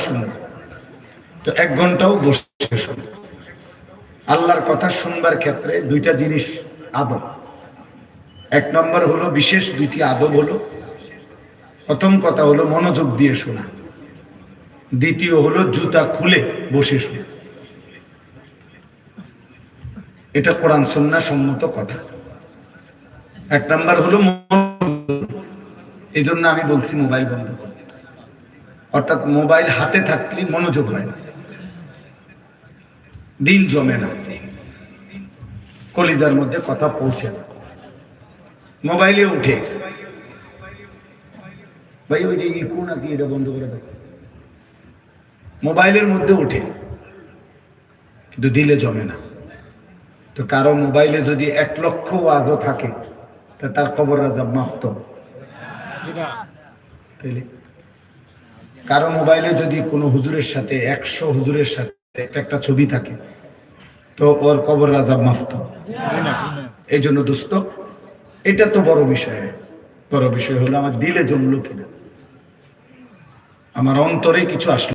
শুনবে, তো 1 ঘন্টাও বসে শুনবে। আল্লাহর কথা শুনবার ক্ষেত্রে দুইটা জিনিস আদব। 1 নম্বর হলো, বিশেষ 2টি আদব হলো, প্রথম কথা হলো মনোযোগ দিয়ে শোনা, দ্বিতীয় হলো জুতা খুলে বসে শোনা। এটা কোরআন সুন্নাহ সম্মত কথা। 1 নম্বর হলো, এই জন্য আমি বলছি মোবাইল বন্ধ করতে। অর্থাৎ মোবাইল হাতে থাকলে মনোযোগ হয় না, দিল জমে না, কলিজার মধ্যে কথা পৌঁছে না। মোবাইলে উঠে ভাই ওই যে ইকো নাকি এটা বন্ধ করে দাও, মোবাইলের মধ্যে উঠে কিন্তু দিলে জমে না। তো কারো মোবাইলে যদি 1 লক্ষ ওয়াজও থাকে তা তার কবর আযাব মাফ তো। কারো মোবাইলে যদি কোনো হুজুরের সাথে 100 হুজুরের সাথে একটা ছবি থাকে তো ওর কবর আযাব মাফ তো। এই জন্য দোস্ত, এটা তো বড় বিষয়। বড় বিষয় হলো আমার দিলে জমলো কিনা, আমার অন্তরে কিছু আসলো।